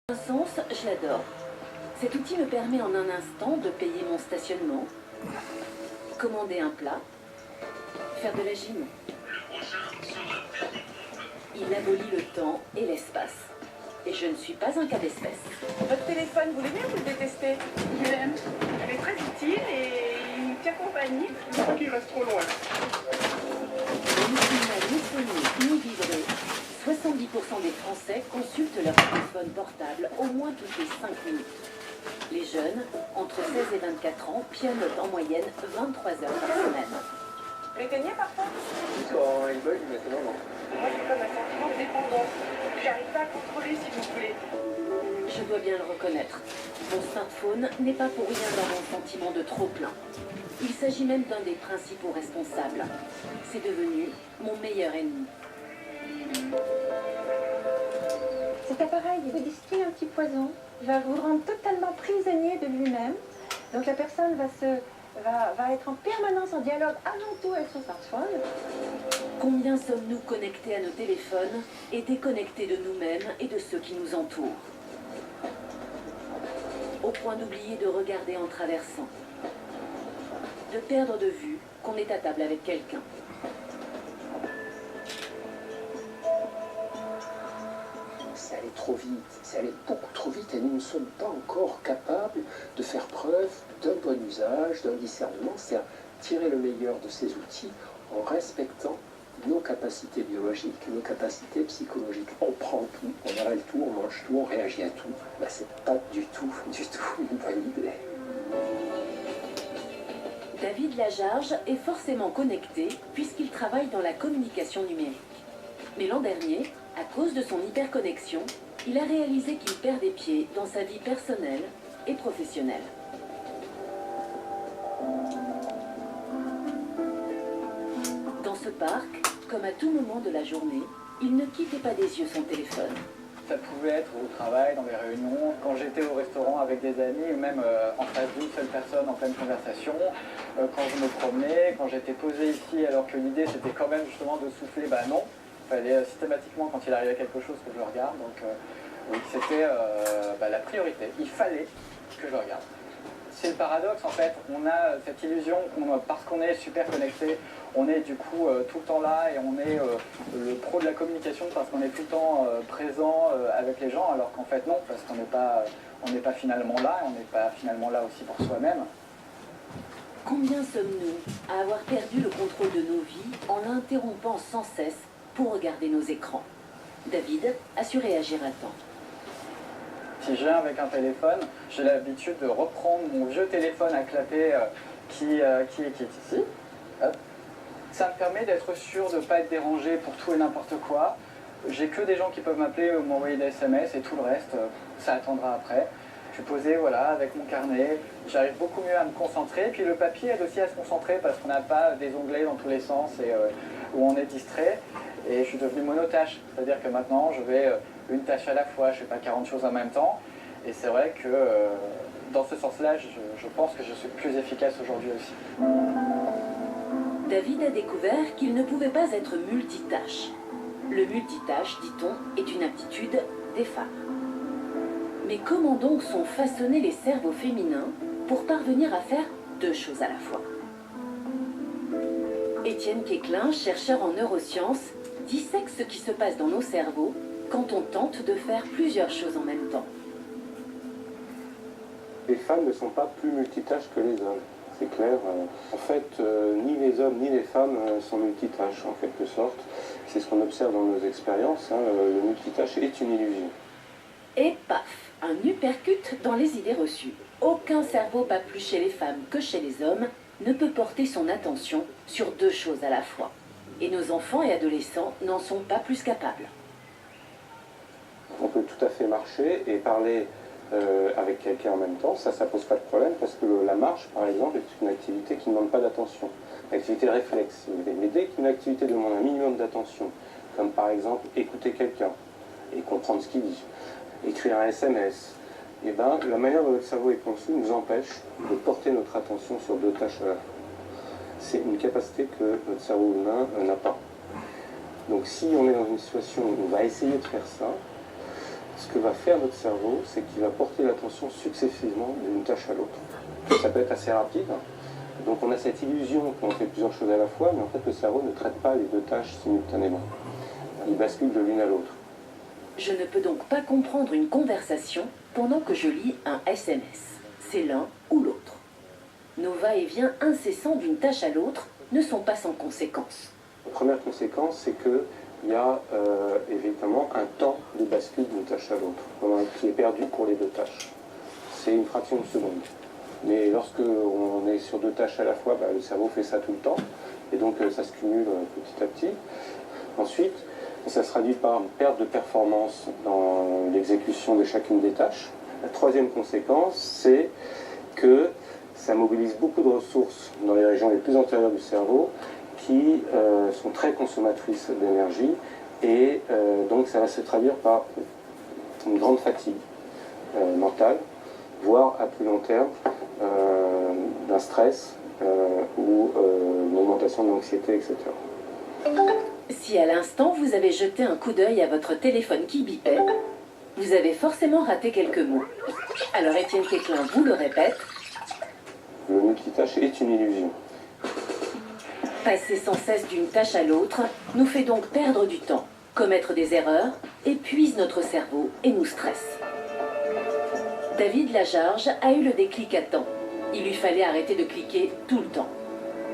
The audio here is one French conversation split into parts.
Un sens, je l'adore. Cet outil me permet en un instant de payer mon stationnement, commander un plat, faire de la gym. Il abolit le temps et l'espace. Et je ne suis pas un cas d'espèce. Votre téléphone, vous l'aimez ou vous le détestez? Je l'aime. Elle est très utile et il nous tient compagnie. Je crois qu'il reste trop loin. Ni signal, ni sonné, ni vibré, 70% des Français consultent leur téléphone portable au moins toutes les 5 minutes. Les jeunes, entre 16 et 24 ans, pianotent en moyenne 23 heures par semaine. Vous l'éteignez parfois? Quand il bug, maintenant non. Moi, j'ai comme un sentiment de dépendance. J'arrive pas à contrôler, si vous voulez. Je dois bien le reconnaître. Mon smartphone n'est pas pour rien dans mon sentiment de trop-plein. Il s'agit même d'un des principaux responsables. C'est devenu mon meilleur ennemi. Cet appareil vous distille un petit poison, il va vous rendre totalement prisonnier de lui-même. Donc la personne va être en permanence en dialogue avant tout avec son smartphone. Combien sommes-nous connectés à nos téléphones et déconnectés de nous-mêmes et de ceux qui nous entourent? Au point d'oublier de regarder en traversant, de perdre de vue qu'on est à table avec quelqu'un. C'est allé trop vite, c'est allé beaucoup trop vite et nous ne sommes pas encore capables de faire preuve d'un bon usage, d'un discernement, c'est-à-dire tirer le meilleur de ces outils en respectant nos capacités biologiques, nos capacités psychologiques. On prend tout, on avale tout, on mange tout, on réagit à tout. Ben, c'est pas du tout une bonne idée. David Lajarge est forcément connecté puisqu'il travaille dans la communication numérique. Mais l'an dernier, à cause de son hyperconnexion, il a réalisé qu'il perd des pieds dans sa vie personnelle et professionnelle. Dans ce parc, comme à tout moment de la journée, il ne quittait pas des yeux son téléphone. Ça pouvait être au travail, dans les réunions, quand j'étais au restaurant avec des amis, ou même en face d'une seule personne en pleine conversation, quand je me promenais, quand j'étais posé ici, alors que l'idée c'était quand même justement de souffler, bah non, il fallait systématiquement quand il arrivait quelque chose que je le regarde, donc oui, c'était la priorité, il fallait que je regarde. C'est le paradoxe en fait, on a cette illusion, parce qu'on est super connecté, on est du coup tout le temps là et on est le pro de la communication parce qu'on est tout le temps présent avec les gens, alors qu'en fait non, parce qu'on n'est pas finalement là, et on n'est pas finalement là aussi pour soi-même. Combien sommes-nous à avoir perdu le contrôle de nos vies en l'interrompant sans cesse pour regarder nos écrans? David a su réagir à temps. Si je viens avec un téléphone, j'ai l'habitude de reprendre mon vieux téléphone à clapet qui est ici. Hop. Ça me permet d'être sûr de ne pas être dérangé pour tout et n'importe quoi. J'ai que des gens qui peuvent m'appeler ou m'envoyer des SMS et tout le reste, ça attendra après. Je suis posé voilà, avec mon carnet, j'arrive beaucoup mieux à me concentrer. Puis le papier aide aussi à se concentrer parce qu'on n'a pas des onglets dans tous les sens et où on est distrait. Et je suis devenu monotâche, c'est-à-dire que maintenant je vais une tâche à la fois, je ne fais pas 40 choses en même temps. Et c'est vrai que dans ce sens-là, je pense que je suis plus efficace aujourd'hui aussi. David a découvert qu'il ne pouvait pas être multitâche. Le multitâche, dit-on, est une aptitude des femmes. Mais comment donc sont façonnés les cerveaux féminins pour parvenir à faire deux choses à la fois? Étienne Quéclin, chercheur en neurosciences, dissèque ce qui se passe dans nos cerveaux quand on tente de faire plusieurs choses en même temps. Les femmes ne sont pas plus multitâches que les hommes, c'est clair. En fait, ni les hommes ni les femmes sont multitâches, en quelque sorte. C'est ce qu'on observe dans nos expériences, hein. Le multitâche est une illusion. Et paf, un uppercut dans les idées reçues. Aucun cerveau, pas plus chez les femmes que chez les hommes, ne peut porter son attention sur deux choses à la fois. Et nos enfants et adolescents n'en sont pas plus capables. On peut tout à fait marcher et parler avec quelqu'un en même temps, ça pose pas de problème parce que la marche, par exemple, est une activité qui ne demande pas d'attention, une activité réflexe, si vous voulez. Mais dès qu'une activité demande un minimum d'attention, comme par exemple écouter quelqu'un et comprendre ce qu'il dit, écrire un SMS, et ben, la manière dont notre cerveau est conçu nous empêche de porter notre attention sur deux tâches à la fois. C'est une capacité que notre cerveau humain n'a pas. Donc si on est dans une situation où on va essayer de faire ça, ce que va faire notre cerveau, c'est qu'il va porter l'attention successivement d'une tâche à l'autre. Ça peut être assez rapide. Donc on a cette illusion qu'on fait plusieurs choses à la fois, mais en fait le cerveau ne traite pas les deux tâches simultanément. Il bascule de l'une à l'autre. Je ne peux donc pas comprendre une conversation pendant que je lis un SMS. C'est l'un ou l'autre. Nos va-et-vient incessants d'une tâche à l'autre ne sont pas sans conséquences. La première conséquence, c'est qu'il y a évidemment un temps de bascule d'une tâche à l'autre, qui est perdu pour les deux tâches. C'est une fraction de seconde. Mais lorsque on est sur deux tâches à la fois, le cerveau fait ça tout le temps, et donc ça se cumule petit à petit. Ensuite, ça se traduit par une perte de performance dans l'exécution de chacune des tâches. La troisième conséquence, c'est que ça mobilise beaucoup de ressources dans les régions les plus antérieures du cerveau qui sont très consommatrices d'énergie, et donc ça va se traduire par une grande fatigue mentale, voire à plus long terme d'un stress ou une augmentation de l'anxiété, etc. Si à l'instant vous avez jeté un coup d'œil à votre téléphone qui bipait, vous avez forcément raté quelques mots. Alors Étienne Quéclin vous le répète. Le multitâche est une illusion. Passer sans cesse d'une tâche à l'autre nous fait donc perdre du temps, commettre des erreurs, épuise notre cerveau et nous stresse. David Lajarge a eu le déclic à temps. Il lui fallait arrêter de cliquer tout le temps.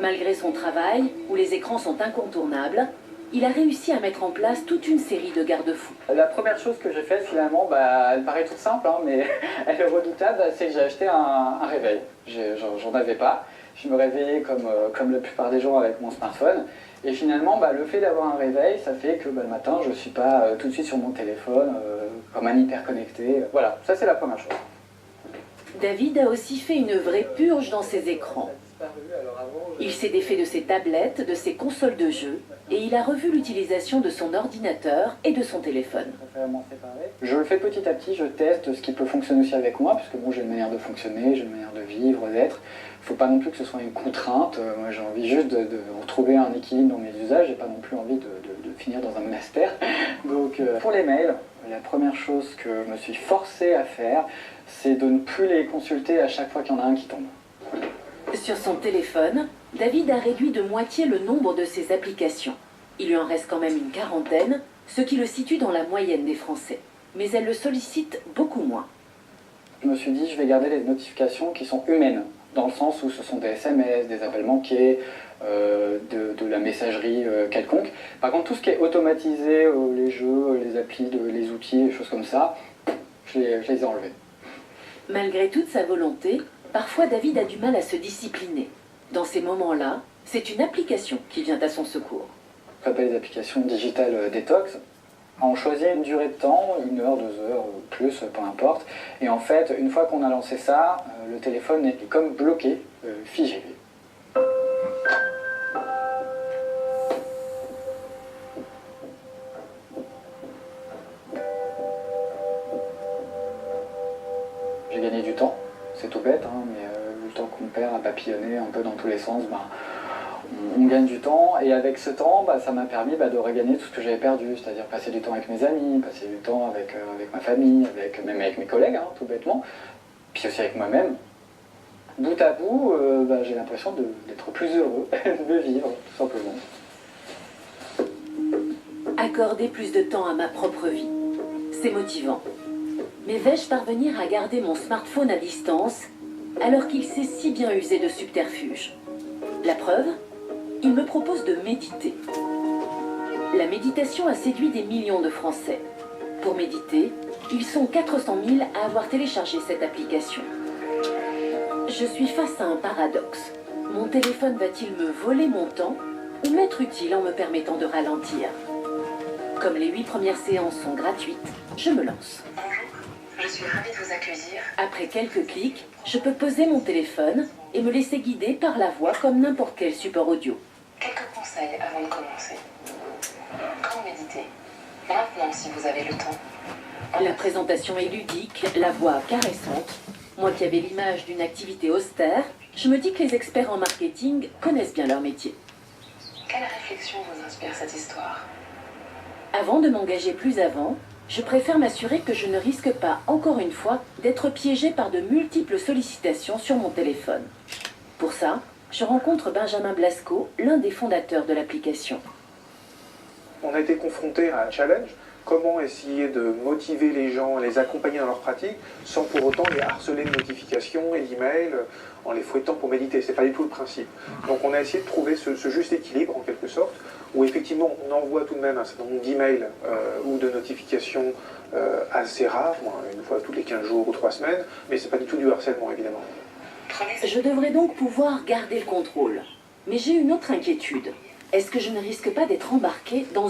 Malgré son travail, où les écrans sont incontournables, il a réussi à mettre en place toute une série de garde-fous. La première chose que j'ai faite finalement, elle paraît toute simple, mais elle est redoutable, c'est que j'ai acheté un réveil. J'en avais pas. Je me réveillais comme la plupart des gens avec mon smartphone. Et finalement, le fait d'avoir un réveil, ça fait que le matin, je ne suis pas tout de suite sur mon téléphone, comme un hyper connecté. Voilà, ça c'est la première chose. David a aussi fait une vraie purge dans ses écrans. Il s'est défait de ses tablettes, de ses consoles de jeux, et il a revu l'utilisation de son ordinateur et de son téléphone. Je le fais petit à petit, je teste ce qui peut fonctionner aussi avec moi, parce que j'ai une manière de fonctionner, j'ai une manière de vivre, d'être. Il ne faut pas non plus que ce soit une contrainte. Moi j'ai envie juste de retrouver un équilibre dans mes usages, j'ai pas non plus envie de finir dans un monastère. Donc pour les mails, la première chose que je me suis forcé à faire, c'est de ne plus les consulter à chaque fois qu'il y en a un qui tombe. Sur son téléphone, David a réduit de moitié le nombre de ses applications. Il lui en reste quand même une quarantaine, ce qui le situe dans la moyenne des Français. Mais elle le sollicite beaucoup moins. Je me suis dit, je vais garder les notifications qui sont humaines, dans le sens où ce sont des SMS, des appels manqués, de la messagerie quelconque. Par contre, tout ce qui est automatisé, les jeux, les applis, les outils, les choses comme ça, je les ai enlevés. Malgré toute sa volonté, parfois David a du mal à se discipliner. Dans ces moments-là, c'est une application qui vient à son secours. Ça s'appelle les applications digitales détox. On choisit une durée de temps, 1 heure, 2 heures, plus, peu importe. Et en fait, une fois qu'on a lancé ça, le téléphone est comme bloqué, figé. J'ai gagné du temps, c'est tout bête, mais le temps qu'on perd à papillonner un peu dans tous les sens, on gagne du temps, et avec ce temps, ça m'a permis de regagner tout ce que j'avais perdu, c'est-à-dire passer du temps avec mes amis, passer du temps avec ma famille, même avec mes collègues, tout bêtement, puis aussi avec moi-même. Bout à bout, j'ai l'impression d'être plus heureux, de vivre, tout simplement. Accorder plus de temps à ma propre vie, c'est motivant. Mais vais-je parvenir à garder mon smartphone à distance alors qu'il sait si bien user de subterfuges? La preuve, il me propose de méditer. La méditation a séduit des millions de Français. Pour méditer, ils sont 400 000 à avoir téléchargé cette application. Je suis face à un paradoxe. Mon téléphone va-t-il me voler mon temps ou m'être utile en me permettant de ralentir? Comme les 8 premières séances sont gratuites, je me lance. Je suis ravie de vous accueillir. Après quelques clics, je peux poser mon téléphone et me laisser guider par la voix comme n'importe quel support audio. Quelques conseils avant de commencer. Quand méditer? Maintenant, si vous avez le temps. La présentation est ludique, la voix caressante. Moi qui avais l'image d'une activité austère, je me dis que les experts en marketing connaissent bien leur métier. Quelle réflexion vous inspire cette histoire? Avant de m'engager plus avant, Je préfère m'assurer que je ne risque pas, encore une fois, d'être piégée par de multiples sollicitations sur mon téléphone. Pour ça, je rencontre Benjamin Blasco, l'un des fondateurs de l'application. On a été confronté à un challenge, comment essayer de motiver les gens, les accompagner dans leur pratique, sans pour autant les harceler de notifications et d'emails, en les fouettant pour méditer. C'est pas du tout le principe. Donc on a essayé de trouver ce juste équilibre, en quelque sorte, où effectivement on envoie tout de même un certain nombre d'emails ou de notifications assez rares, une fois tous les 15 jours ou 3 semaines, mais c'est pas du tout du harcèlement, évidemment. Je devrais donc pouvoir garder le contrôle. Mais j'ai une autre inquiétude. Est-ce que je ne risque pas d'être embarquée dans un